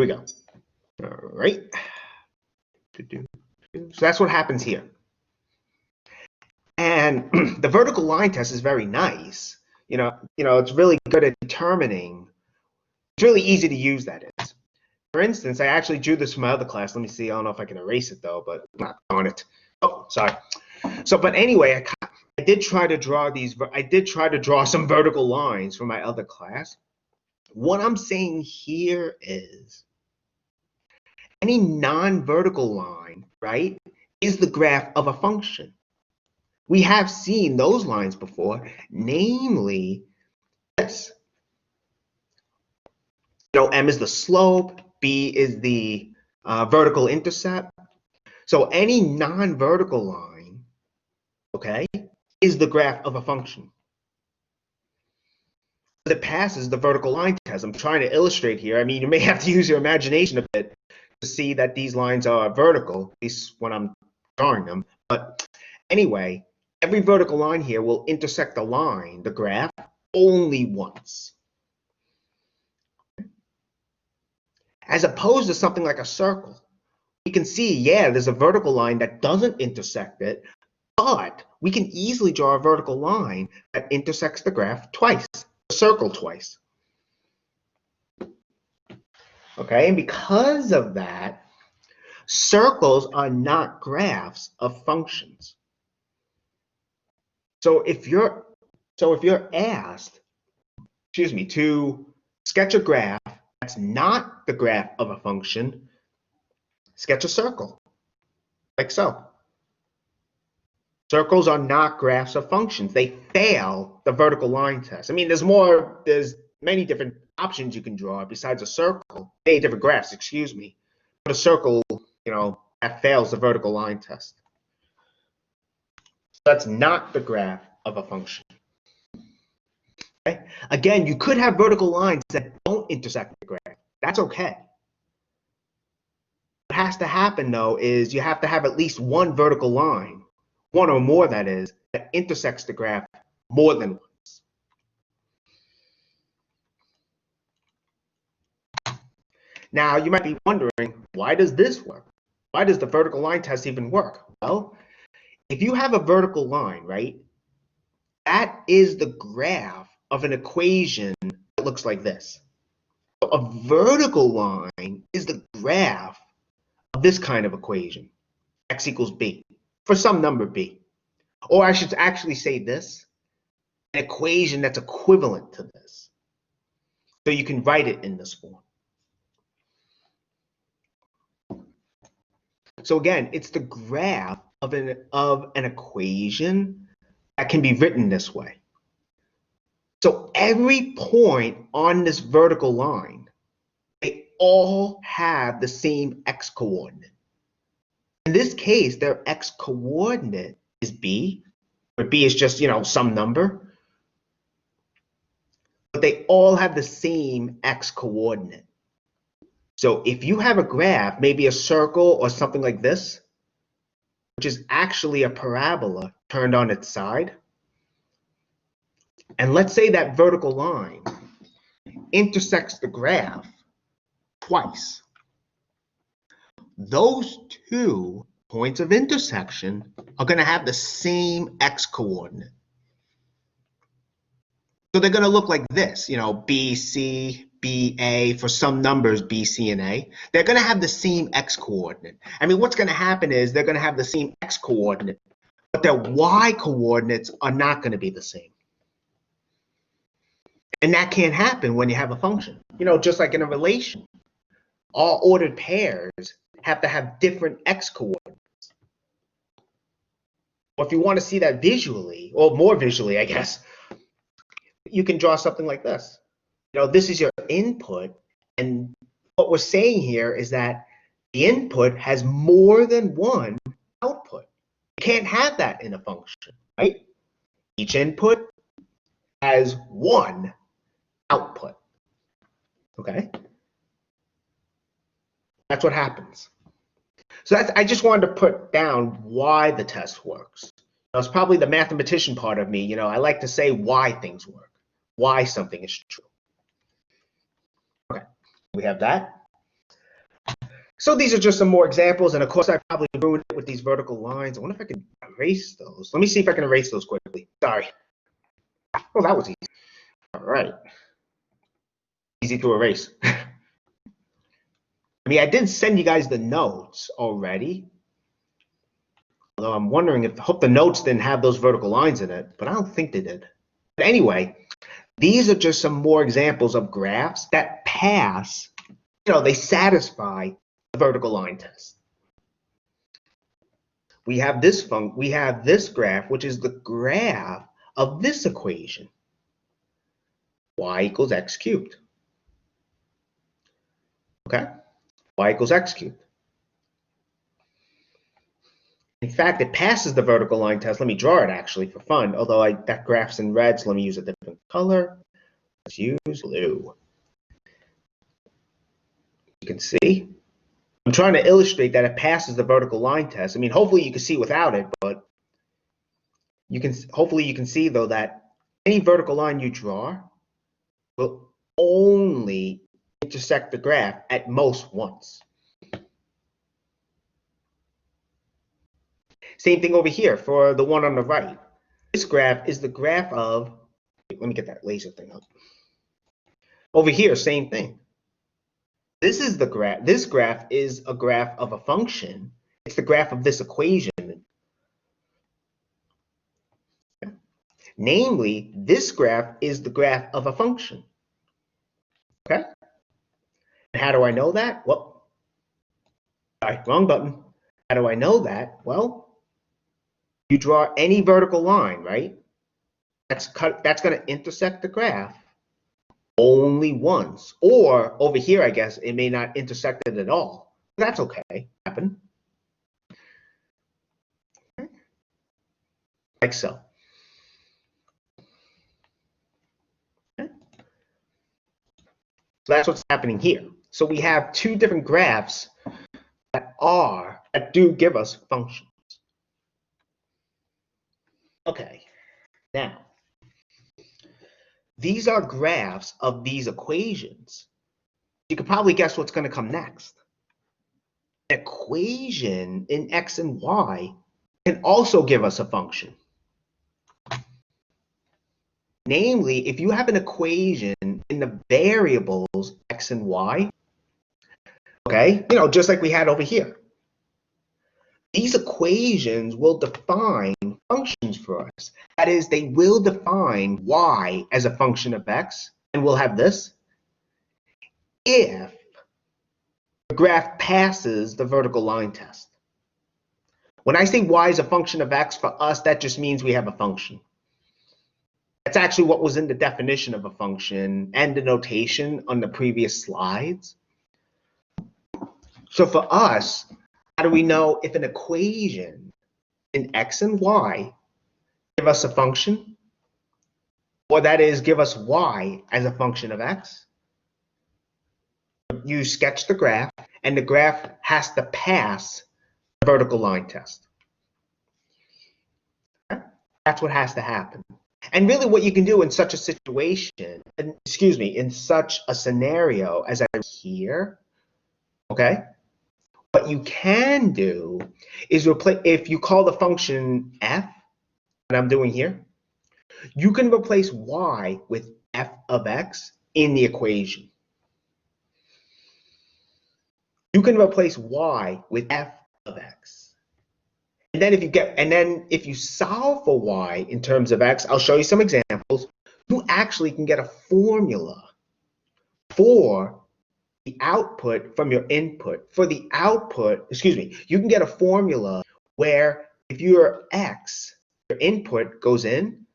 we go. All right. So that's what happens here. And the vertical line test is very nice. It's really good at determining. It's really easy to use, that is. For instance, I actually drew this from my other class. Let me see. I don't know if I can erase it though, but I'm not on it. Oh, sorry. So, but anyway, I did try to draw these. I did try to draw some vertical lines from my other class. What I'm saying here is any non-vertical line, right, is the graph of a function. We have seen those lines before, namely this. M is the slope, B is the vertical intercept. So any non-vertical line, okay, is the graph of a function. It passes the vertical line test. I'm trying to illustrate here. I mean, you may have to use your imagination a bit to see that these lines are vertical, at least when I'm drawing them. But anyway, every vertical line here will intersect the line, the graph, only once. As opposed to something like a circle. We can see, yeah, there's a vertical line that doesn't intersect it, but we can easily draw a vertical line that intersects the graph twice, the circle twice. Okay, and because of that, circles are not graphs of functions. So if you're asked, to sketch a graph that's not the graph of a function, sketch a circle, like so. Circles are not graphs of functions. They fail the vertical line test. I mean, there's many different options you can draw besides a circle, many different graphs, excuse me. But a circle, that fails the vertical line test. That's not the graph of a function. Okay? Again, you could have vertical lines that don't intersect the graph. That's okay. What has to happen, though, is you have to have at least one vertical line, one or more, that is, that intersects the graph more than once. Now, you might be wondering, why does this work? Why does the vertical line test even work? Well, if you have a vertical line, right, that is the graph of an equation that looks like this. So a vertical line is the graph of this kind of equation, x equals b, for some number b. Or I should actually say this, an equation that's equivalent to this. So you can write it in this form. So again, it's the graph of an equation that can be written this way. So every point on this vertical line, they all have the same x coordinate. In this case, their x coordinate is b, where b is just, some number. But they all have the same x coordinate. So if you have a graph, maybe a circle or something like this, which is actually a parabola turned on its side, and let's say that vertical line intersects the graph twice. Those two points of intersection are going to have the same x coordinate. So they're going to look like this, B, C, B, A, for some numbers, B, C, and A. They're going to have the same x coordinate. I mean, what's going to happen is they're going to have the same x coordinate, but their y coordinates are not going to be the same. And that can't happen when you have a function. Just like in a relation, all ordered pairs have to have different x coordinates. Well, if you want to see that visually, or more visually, I guess, you can draw something like this. This is your input, and what we're saying here is that the input has more than one output. You can't have that in a function, right? Each input has one output, okay? That's what happens. So I just wanted to put down why the test works. It's probably the mathematician part of me. I like to say why things work, why something is true. Okay, we have that. So these are just some more examples, and of course I probably ruined it with these vertical lines. I wonder if I can erase those. Let me see if I can erase those quickly. Sorry. Oh, that was easy. All right. Easy to erase. I mean, I did send you guys the notes already. Although I'm wondering I hope the notes didn't have those vertical lines in it, but I don't think they did. But anyway, these are just some more examples of graphs that pass, they satisfy the vertical line test. We have this graph, which is the graph of this equation, y equals x cubed. Okay, y equals x cubed. In fact, it passes the vertical line test. Let me draw it actually for fun, although that graph's in red, so let me use a different color. Let's use blue. You can see, I'm trying to illustrate that it passes the vertical line test. I mean, hopefully you can see without it, but hopefully you can see though that any vertical line you draw will only intersect the graph at most once. Same thing over here for the one on the right. This graph is the graph of, let me get that laser thing up. Over here, same thing. This is the graph. This graph is a graph of a function. It's the graph of this equation. Namely, this graph is the graph of a function. Okay? And how do I know that? Well, sorry, wrong button. How do I know that? Well, you draw any vertical line, right? That's going to intersect the graph only once. Or over here, I guess, it may not intersect it at all. That's okay. Happen. Like so. Okay. So that's what's happening here. So we have two different graphs that do give us functions. Okay. Now, these are graphs of these equations. You could probably guess what's going to come next. An equation in x and y can also give us a function. Namely, if you have an equation in the variables x and y, okay, just like we had over here, these equations will define functions for us. That is, they will define y as a function of x, and we'll have this if the graph passes the vertical line test. When I say y is a function of x, for us, that just means we have a function. That's actually what was in the definition of a function and the notation on the previous slides. So for us, how do we know if an equation in x and y give us a function? Or that is, give us y as a function of x? You sketch the graph, and the graph has to pass the vertical line test. That's what has to happen. And really what you can do in such a situation, in such a scenario as I here, okay, what you can do is replace, if you call the function f, that I'm doing here, you can replace y with f of x in the equation. You can replace y with f of x. And then if you solve for y in terms of x, I'll show you some examples, you actually can get a formula for the output from your input. For the output, you can get a formula where if your x, your input goes in,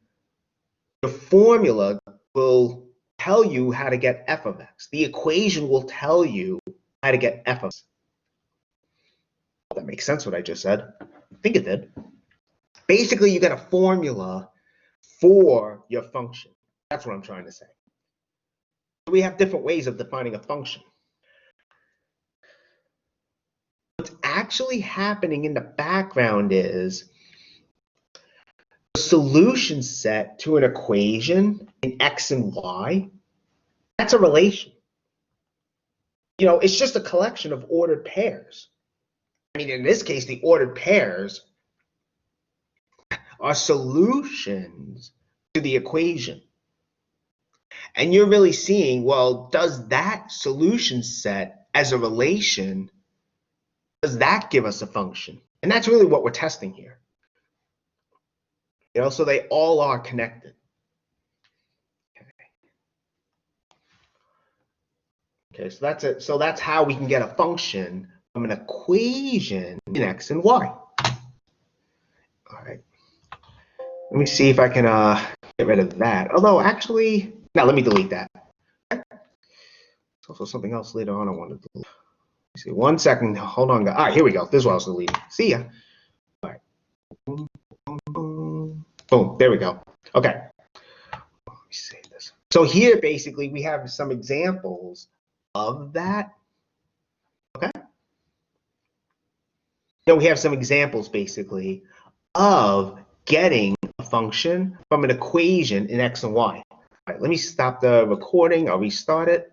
the formula will tell you how to get f of x. The equation will tell you how to get f of x. That makes sense what I just said. I think it did. Basically, you get a formula for your function. That's what I'm trying to say. We have different ways of defining a function. What's actually happening in the background is the solution set to an equation in x and y. That's a relation. it's just a collection of ordered pairs. I mean, in this case, the ordered pairs are solutions to the equation. And you're really seeing, well, does that solution set as a relation, does that give us a function? And that's really what we're testing here. So they all are connected. Okay, so that's it. So that's how we can get a function from an equation in x and y. All right. Let me see if I can get rid of that. Although actually, no, let me delete that. Okay. There's also something else later on I wanted to delete. Let me see, 1 second. Hold on. All right, here we go. This is what I was deleting. See ya. All right. Boom, boom, boom. Boom. There we go. Okay. Let me save this. So here, basically, we have some examples of that. Okay. We have some examples, basically, of getting a function from an equation in x and y. All right, let me stop the recording. I'll restart it.